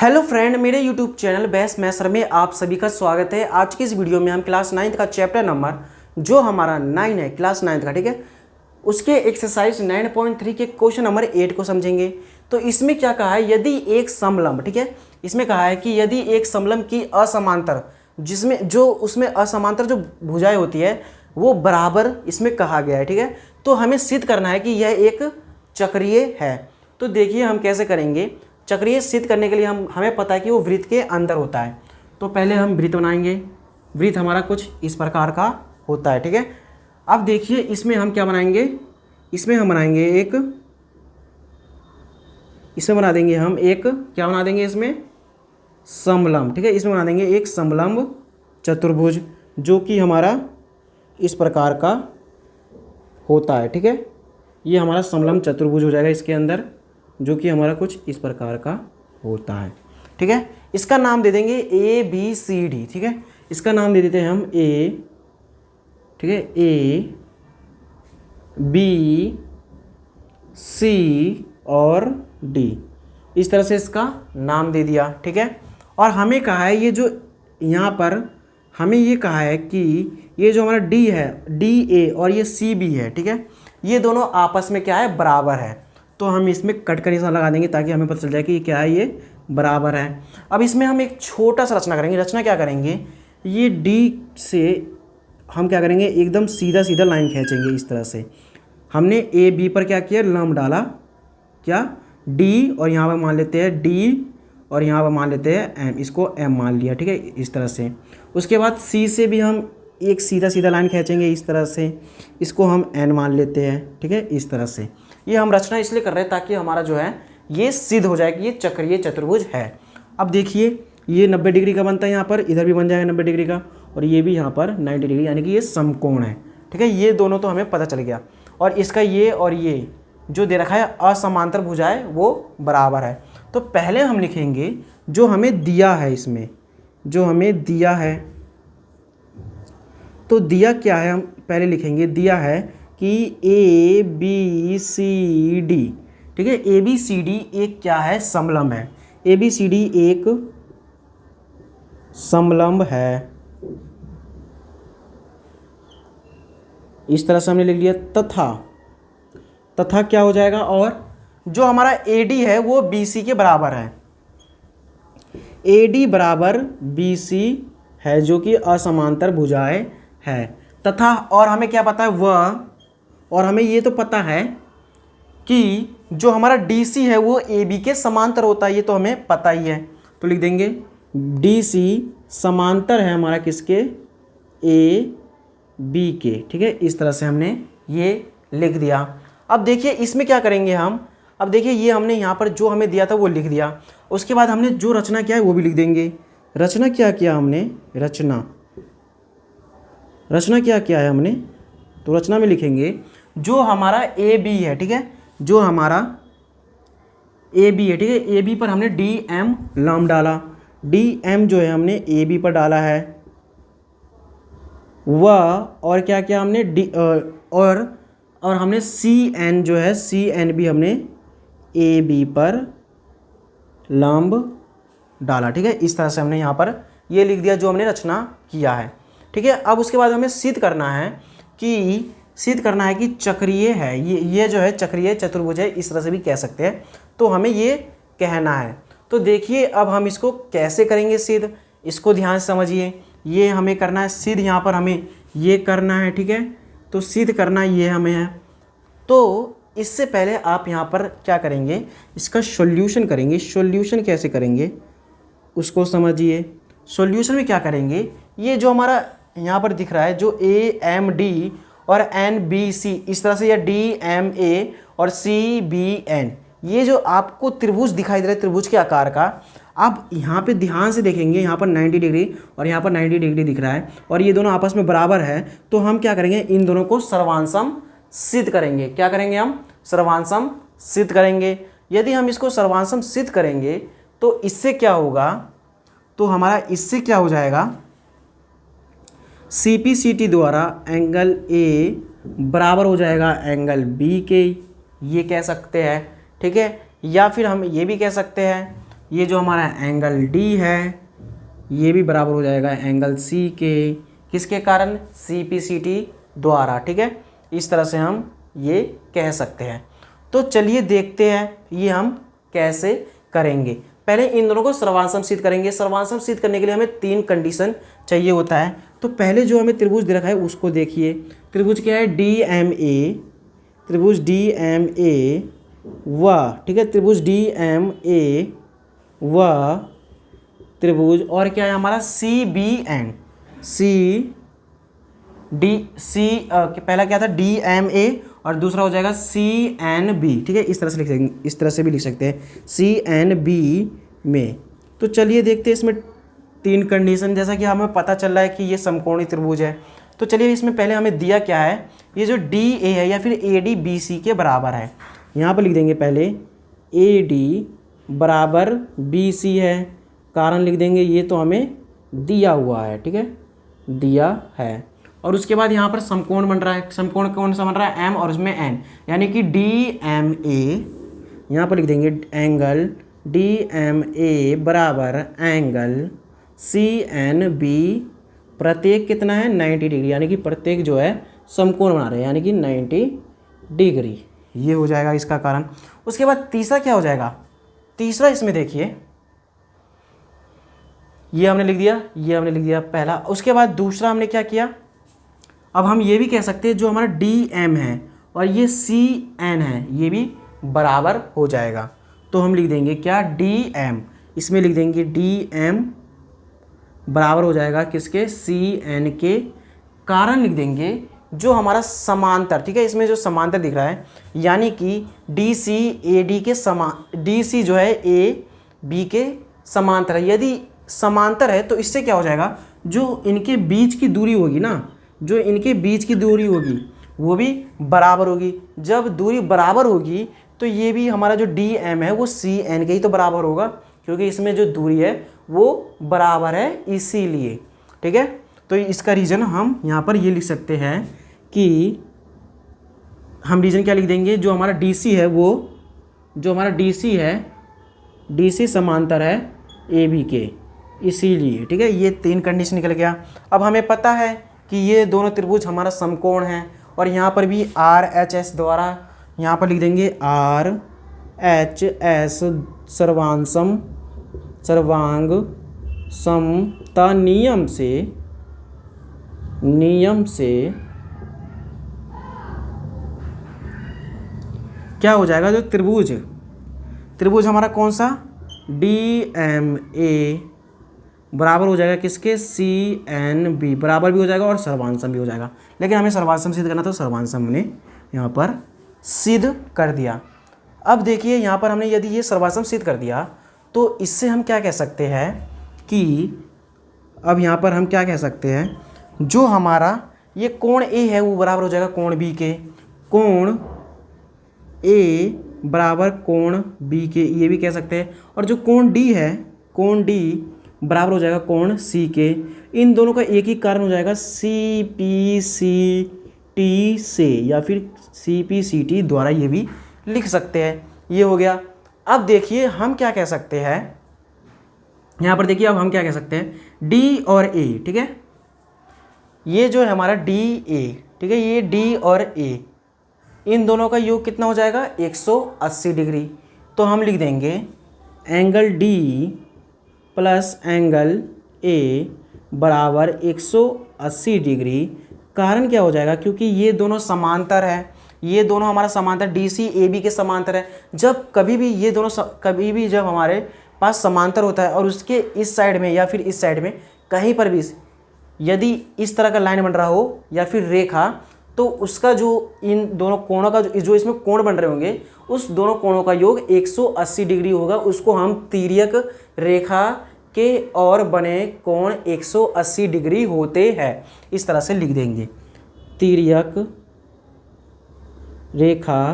Hello friend, मेरे YouTube channel best maths में आप सभी का स्वागत है। आज की इस वीडियो में हम क्लास 9 का चैप्टर नंबर जो हमारा 9 है, क्लास 9 का, ठीक है, उसके एक्सरसाइज 9.3 के क्वेश्चन नंबर 8 को समझेंगे। तो इसमें क्या कहा है, यदि एक समलंब, ठीक है, इसमें कहा है कि यदि एक समलंब की असमांतर, जिसमें जो उसमें असमांतर जो भुजाएं होती है वो बराबर इसमें कहा गया है, ठीक है। तो हमें सिद्ध करना है कि यह एक चक्रीय है। तो देखिए हम कैसे करेंगे। चक्रीय सिद्ध करने के लिए हमें पता है कि वो वृत्त के अंदर होता है। तो पहले हम वृत्त बनाएंगे। वृत्त हमारा कुछ इस प्रकार का होता है, ठीक है। अब देखिए इसमें हम क्या बनाएंगे, इसमें हम बनाएंगे एक, इसमें बना देंगे हम एक, क्या बना देंगे इसमें, समलंब, ठीक है। इसमें बना देंगे एक समलंब चतुर्भुज जो कि हमारा इस प्रकार का होता है, ठीक है। ये हमारा समलंब चतुर्भुज हो जाएगा इसके अंदर, जो कि हमारा कुछ इस प्रकार का होता है, ठीक है। इसका नाम दे देंगे ए बी सी डी, ठीक है। इसका नाम दे देते हैं हम ए, ठीक है, ए बी सी और डी, इस तरह से इसका नाम दे दिया, ठीक है। और हमें कहा है, ये जो यहाँ पर हमें ये कहा है कि ये जो हमारा डी है, डी ए, और ये सी बी है, ठीक है, ये दोनों आपस में क्या है, बराबर है। तो हम इसमें कट का निशान लगा देंगे ताकि हमें पता चल जाए कि क्या है, ये बराबर है। अब इसमें हम एक छोटा सा रचना करेंगे। रचना क्या करेंगे, ये डी से हम क्या करेंगे, एकदम सीधा सीधा लाइन खींचेंगे इस तरह से। हमने ए बी पर क्या किया, लंब डाला, क्या, डी, और यहाँ पर मान लेते हैं डी, और यहाँ पर मान लेते हैं एम, इसको एम मान लिया, ठीक है, इस तरह से। उसके बाद सी से भी हम एक सीधा सीधा लाइन खींचेंगे इस तरह से, इसको हम एन मान लेते हैं, ठीक है, इस तरह से। ये हम रचना इसलिए कर रहे हैं ताकि हमारा जो है ये सिद्ध हो जाए कि ये चक्रीय चतुर्भुज है। अब देखिए ये 90 डिग्री का बनता है, यहाँ पर इधर भी बन जाएगा 90 डिग्री का, और ये भी यहाँ पर 90 डिग्री, यानी कि ये समकोण है, ठीक है। ये दोनों तो हमें पता चल गया। और इसका ये और ये जो दे रखा है असमांतर भुजाएं वो बराबर है। तो पहले हम लिखेंगे जो हमें दिया है, इसमें जो हमें दिया है, तो दिया क्या है, हम पहले लिखेंगे, दिया है कि ए बी सी डी, ठीक है। ए बी सी डी एक क्या है, समलंब है। ए बी सी डी एक समलंब है, इस तरह से हमने लिख लिया। तथा क्या हो जाएगा, और जो हमारा ए डी है वो बी सी के बराबर है। ए डी बराबर बी सी है, जो कि असमांतर भुजाएं है। तथा और हमें क्या पता है, वह, और हमें ये तो पता है कि जो हमारा डी सी है वो ए बी के समांतर होता है, ये तो हमें पता ही है। तो लिख देंगे डी सी समांतर है हमारा किसके, ए बी के, ठीक है। इस तरह से हमने ये लिख दिया। अब देखिए इसमें क्या करेंगे हम, अब देखिए ये हमने यहाँ पर जो हमें दिया था वो लिख दिया। उसके बाद हमने जो रचना किया है वो भी लिख देंगे। रचना क्या किया हमने, रचना क्या किया है हमने, तो रचना में लिखेंगे जो हमारा ए बी है, ठीक है, जो हमारा ए बी है, ठीक है, ए बी पर हमने डी एम लंब डाला। डी एम जो है हमने ए बी पर डाला है, वह, और क्या किया हमने, डी, और हमने सी एन जो है, सी एन भी हमने ए बी पर लंब डाला, ठीक है। इस तरह से हमने यहाँ पर ये लिख दिया जो हमने रचना किया है, ठीक है। अब उसके बाद हमें सिद्ध करना है कि चक्रीय है, ये जो है चक्रीय चतुर्भुज है, इस तरह से भी कह सकते हैं। तो हमें ये कहना है। तो देखिए अब हम इसको कैसे करेंगे सिद्ध, इसको ध्यान से समझिए। ये हमें करना है सिद्ध, यहाँ पर हमें ये करना है, ठीक है। तो सिद्ध करना ये हमें है। तो इससे पहले आप यहाँ पर क्या करेंगे, इसका सॉल्यूशन करेंगे। सॉल्यूशन कैसे करेंगे उसको समझिए। सॉल्यूशन में क्या करेंगे, ये जो हमारा यहाँ पर दिख रहा है, जो ए एम डी और एन बी सी, इस तरह से, या डी एम ए और सी बी एन, ये जो आपको त्रिभुज दिखाई दे रहा है, त्रिभुज के आकार का, आप यहाँ पे ध्यान से देखेंगे, यहाँ पर 90 डिग्री और यहाँ पर 90 डिग्री दिख रहा है, और ये दोनों आपस में बराबर है। तो हम क्या करेंगे, इन दोनों को सर्वांशम सिद्ध करेंगे। क्या करेंगे, हम सर्वांशम सिद्ध करेंगे। यदि हम इसको सर्वांशम सिद्ध करेंगे तो इससे क्या होगा, तो हमारा इससे क्या हो जाएगा, सी पी सी टी द्वारा एंगल ए बराबर हो जाएगा एंगल बी के, ये कह सकते हैं, ठीक है। या फिर हम ये भी कह सकते हैं, ये जो हमारा एंगल डी है ये भी बराबर हो जाएगा एंगल सी के, किसके कारण, सी पी सी टी द्वारा। ठीक है, इस तरह से हम ये कह सकते हैं। तो चलिए देखते हैं ये हम कैसे करेंगे। पहले इन दोनों को सर्वांशम सिद्ध करेंगे। सर्वांशम सिद्ध करने के लिए हमें 3 कंडीशन चाहिए होता है। तो पहले जो हमें त्रिभुज दे रखा है उसको देखिए। त्रिभुज क्या है, डी एम ए, त्रिभुज डी एम ए व, ठीक है, त्रिभुज डी एम ए व त्रिभुज और क्या है हमारा C B N, C D C पहला क्या था डी एम ए और दूसरा हो जाएगा सी एन बी। ठीक है, इस तरह से लिख सकते, इस तरह से भी लिख सकते हैं सी एन बी में। तो चलिए देखते हैं इसमें 3 कंडीशन। जैसा कि हमें पता चल रहा है कि ये समकोणीय त्रिभुज है, तो चलिए इसमें पहले हमें दिया क्या है, ये जो डी ए है या फिर ए डी बी सी के बराबर है। यहाँ पर लिख देंगे पहले ए डी बराबर बी सी है, कारण लिख देंगे ये तो हमें दिया हुआ है। ठीक है, दिया है। और उसके बाद यहाँ पर समकोण बन रहा है। समकोण कौन सा बन रहा है, एम और उसमें एन, यानी कि डी एम ए, यहाँ पर लिख देंगे एंगल डी एम ए बराबर एंगल सी एन बी, प्रत्येक कितना है 90 डिग्री, यानी कि प्रत्येक जो है समकोण बना रहे हैं, यानी कि 90 डिग्री। ये हो जाएगा इसका कारण। उसके बाद तीसरा क्या हो जाएगा, तीसरा इसमें देखिए ये हमने लिख दिया, ये हमने लिख दिया पहला। उसके बाद दूसरा हमने क्या किया, अब हम ये भी कह सकते हैं जो हमारा डी एम है और ये सी एन है ये भी बराबर हो जाएगा। तो हम लिख देंगे क्या, डी एम, इसमें लिख देंगे डी एम बराबर हो जाएगा किसके, सी एन के, कारण लिख देंगे जो हमारा समांतर। ठीक है, इसमें जो समांतर दिख रहा है यानी कि डी सी ए डी के डी सी जो है ए बी के समांतर है। यदि समांतर है तो इससे क्या हो जाएगा, जो इनके बीच की दूरी होगी ना, जो इनके बीच की दूरी होगी वो भी बराबर होगी। जब दूरी बराबर होगी तो ये भी हमारा जो डी एम है वो सी एन के ही तो बराबर होगा, क्योंकि इसमें जो दूरी है वो बराबर है इसीलिए। ठीक है, तो इसका रीज़न हम यहाँ पर ये लिख सकते हैं कि हम रीज़न क्या लिख देंगे, जो हमारा डी सी है वो, जो हमारा डी सी है, डी सी समांतर है ए बी के, इसीलिए। ठीक है, ये 3 कंडीशन निकल गया। अब हमें पता है कि ये दोनों त्रिभुज हमारा समकोण है और यहाँ पर भी आर एच एस द्वारा, यहाँ पर लिख देंगे आर एच एस सर्वांशम सर्वांग समता नियम से क्या हो जाएगा, जो त्रिभुज हमारा कौन सा, डी एम ए बराबर हो जाएगा किसके, सी एन बी, बराबर भी हो जाएगा और सर्वांशम भी हो जाएगा। लेकिन हमें सर्वांशम सिद्ध करना, तो सर्वांशम हमने यहाँ पर सिद्ध कर दिया। अब देखिए यहाँ पर हमने यदि ये सर्वांशम सिद्ध कर दिया तो इससे हम क्या कह सकते हैं कि, अब यहाँ पर हम क्या कह सकते हैं, जो हमारा ये कोण ए है वो बराबर हो जाएगा कोण बी के, कोण ए बराबर कोण बी के, ये भी कह सकते हैं। और जो कोण डी है, कोण डी बराबर हो जाएगा कोण सी के। इन दोनों का एक ही कारण हो जाएगा सी पी सी टी से, या फिर सी पी सी टी द्वारा, ये भी लिख सकते हैं। ये हो गया। अब देखिए हम क्या कह सकते हैं, यहाँ पर देखिए अब हम क्या कह सकते हैं, डी और ए। ठीक है, ये जो है हमारा डी ए, ठीक है, ये डी और ए, इन दोनों का योग कितना हो जाएगा, 180 डिग्री। तो हम लिख देंगे angle D plus angle A बराबर 180 डिग्री। कारण क्या हो जाएगा, क्योंकि ये दोनों समांतर है, ये दोनों हमारा समांतर डी सी ए बी के समांतर है। जब कभी भी ये दोनों कभी भी जब हमारे पास समांतर होता है और उसके इस साइड में या फिर इस साइड में कहीं पर भी यदि इस तरह का लाइन बन रहा हो या फिर रेखा, तो उसका जो इन दोनों कोणों का जो इसमें कोण बन रहे होंगे उस दोनों कोणों का योग 180 डिग्री होगा। उसको हम तिर्यक रेखा के और बने कोण 180 डिग्री होते हैं, इस तरह से लिख देंगे। तिर्यक रेखा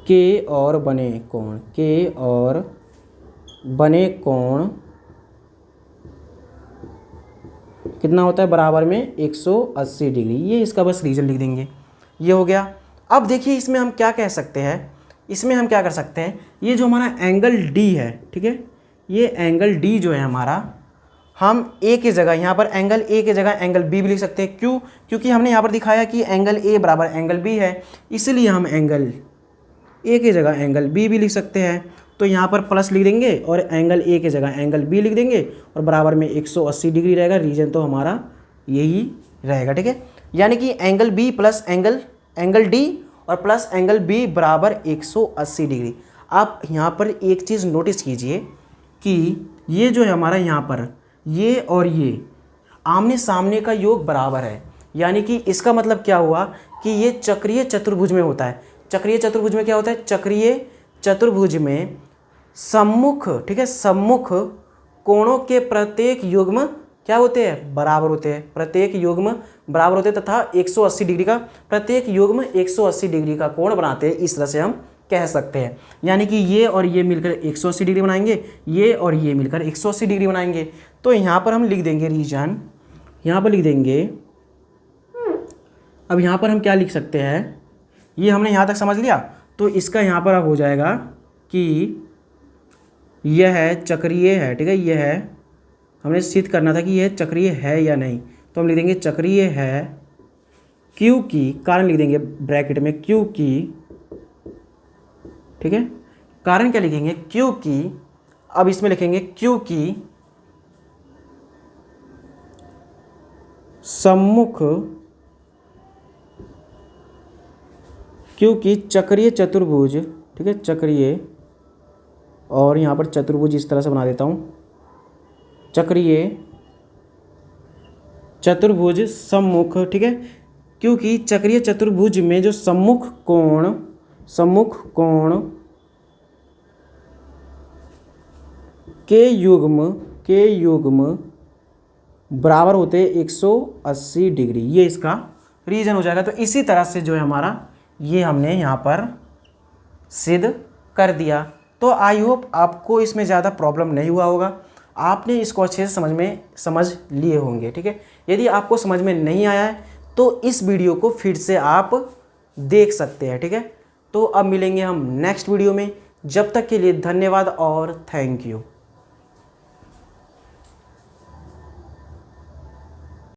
के और बने कोण, के और बने कोण कितना होता है, बराबर में 180 डिग्री। ये इसका बस रीजन लिख देंगे। ये हो गया। अब देखिए इसमें हम क्या कह सकते हैं इसमें हम क्या कर सकते हैं, ये जो हमारा एंगल डी है, ठीक है, ये एंगल डी जो है हमारा, हम ए की जगह यहाँ पर एंगल ए की जगह एंगल बी भी लिख सकते हैं। क्यों? क्योंकि हमने यहाँ पर दिखाया कि एंगल ए बराबर एंगल बी है, इसलिए हम एंगल ए की जगह एंगल बी भी लिख सकते हैं। तो यहाँ पर प्लस लिख देंगे और एंगल ए की जगह एंगल बी लिख देंगे और बराबर में 180 डिग्री रहेगा। रीजन तो हमारा यही रहेगा, ठीक है। यानी कि angle B plus angle D और प्लस एंगल बी बराबर 180 डिग्री। आप यहाँ पर एक चीज़ नोटिस कीजिए कि ये जो है हमारा यहाँ पर ये और ये आमने सामने का योग बराबर है, यानी कि इसका मतलब क्या हुआ कि ये चक्रीय चतुर्भुज में होता है। चक्रीय चतुर्भुज में क्या होता है? चक्रीय चतुर्भुज में सम्मुख, ठीक है, सम्मुख कोणों के प्रत्येक युग्म क्या होते हैं? बराबर होते हैं। प्रत्येक युग्म बराबर होते हैं तथा 180 डिग्री का, प्रत्येक युग्म 180 डिग्री का कोण बनाते हैं, इस तरह से हम कह सकते हैं। यानी कि ये और ये मिलकर 180 डिग्री बनाएंगे, ये और ये मिलकर 180 डिग्री बनाएंगे। तो यहाँ पर हम लिख देंगे रीजन, यहाँ पर लिख देंगे। अब यहाँ पर हम क्या लिख सकते हैं, ये हमने यहाँ तक समझ लिया। तो इसका यहाँ पर अब हो जाएगा कि यह है चक्रीय है, ठीक है, यह है, हमने सिद्ध करना था कि यह चक्रीय है या नहीं। तो हम लिख देंगे चक्रीय है क्योंकि, कारण लिख देंगे ब्रैकेट में क्योंकि, ठीक है, कारण क्या लिखेंगे? क्योंकि, अब इसमें लिखेंगे क्योंकि सम्मुख, क्योंकि चक्रीय चतुर्भुज, ठीक है, चक्रीय, और यहाँ पर चतुर्भुज इस तरह से बना देता हूँ, चक्रीय चतुर्भुज सम्मुख, ठीक है, क्योंकि चक्रीय चतुर्भुज में जो सम्मुख कोण के युग्म बराबर होते हैं 180 डिग्री। ये इसका रीजन हो जाएगा। तो इसी तरह से जो है हमारा ये हमने यहाँ पर सिद्ध कर दिया। तो आई होप आपको इसमें ज़्यादा प्रॉब्लम नहीं हुआ होगा, आपने इसको अच्छे से समझ लिए होंगे, ठीक है। यदि आपको समझ में नहीं आया है तो इस वीडियो को फिर से आप देख सकते हैं, ठीक है। तो अब मिलेंगे हम नेक्स्ट वीडियो में, जब तक के लिए धन्यवाद और थैंक यू।